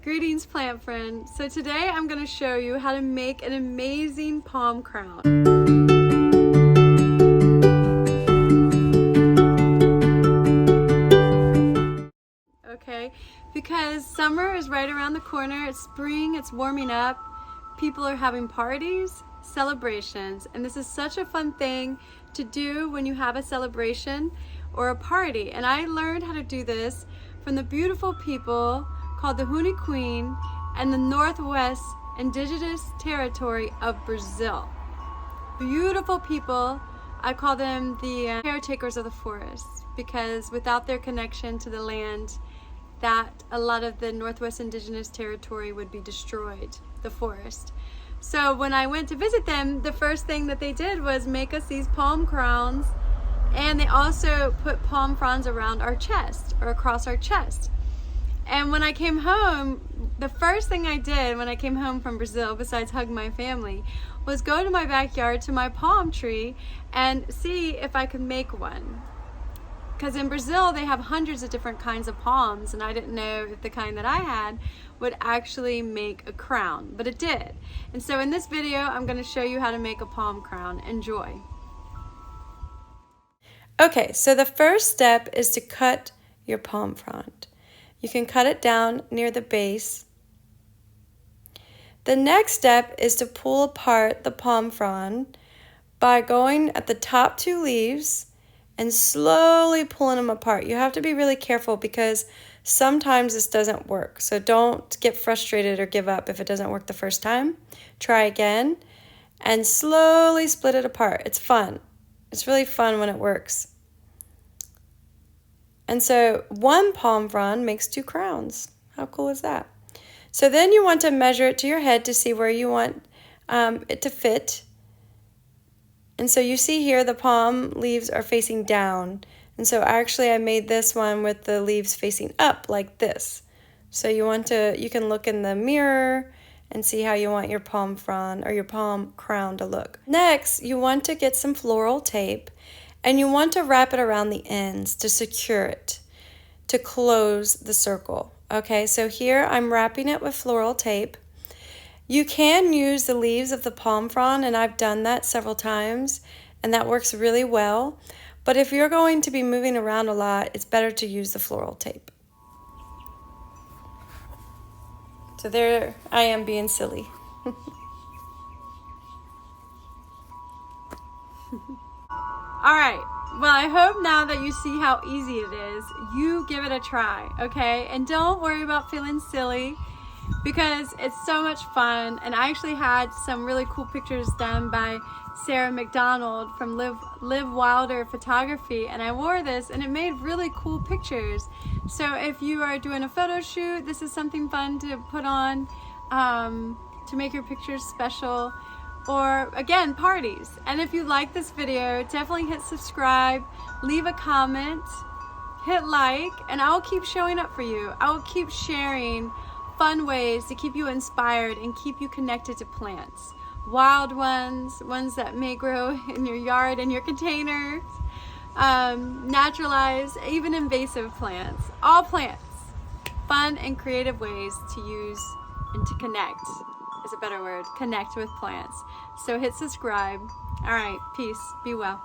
Greetings, plant friend. So today I'm going to show you how to make an amazing palm crown. Okay, because summer is right around the corner, it's spring, it's warming up, people are having parties, celebrations, and this is such a fun thing to do when you have a celebration or a party. And I learned how to do this from the beautiful people called the Huni Queen and the Northwest Indigenous Territory of Brazil. Beautiful people. I call them the caretakers of the forest, because without their connection to the land, that a lot of the Northwest Indigenous Territory would be destroyed, the forest. So when I went to visit them, the first thing that they did was make us these palm crowns, and they also put palm fronds around our chest or across our chest. And when I came home, the first thing I did when I came home from Brazil, besides hug my family, was go to my backyard to my palm tree and see if I could make one. Because in Brazil they have hundreds of different kinds of palms, and I didn't know if the kind that I had would actually make a crown, but it did. And so in this video I'm going to show you how to make a palm crown. Enjoy. Okay, so the first step is to cut your palm frond. You can cut it down near the base. The next step is to pull apart the palm frond by going at the top two leaves and slowly pulling them apart. You have to be really careful because sometimes this doesn't work. So don't get frustrated or give up if it doesn't work the first time. Try again and slowly split it apart. It's fun. It's really fun when it works. And so one palm frond makes two crowns. How cool is that? So then you want to measure it to your head to see where you want it to fit. And so you see here the palm leaves are facing down. And so actually I made this one with the leaves facing up like this. So you can look in the mirror and see how you want your palm frond or your palm crown to look. Next, you want to get some floral tape and you want to wrap it around the ends to secure it, to close the circle. Okay, so here I'm wrapping it with floral tape. You can use the leaves of the palm frond, and I've done that several times, and that works really well. But if you're going to be moving around a lot, it's better to use the floral tape. So there I am being silly. All right, well, I hope now that you see how easy it is, you give it a try, okay? And don't worry about feeling silly, because it's so much fun. And I actually had some really cool pictures done by Sarah McDonald from Live Wilder Photography, and I wore this and it made really cool pictures. So if you are doing a photo shoot, this is something fun to put on to make your pictures special. Or again, parties. And if you like this video, definitely hit subscribe, leave a comment, hit like, and I'll keep showing up for you. I will keep sharing fun ways to keep you inspired and keep you connected to plants. Wild ones that may grow in your yard, in your containers, naturalized, even invasive plants. All plants. Fun and creative ways to use and to connect is a better word. Connect with plants. So hit subscribe. All right, peace. Be well.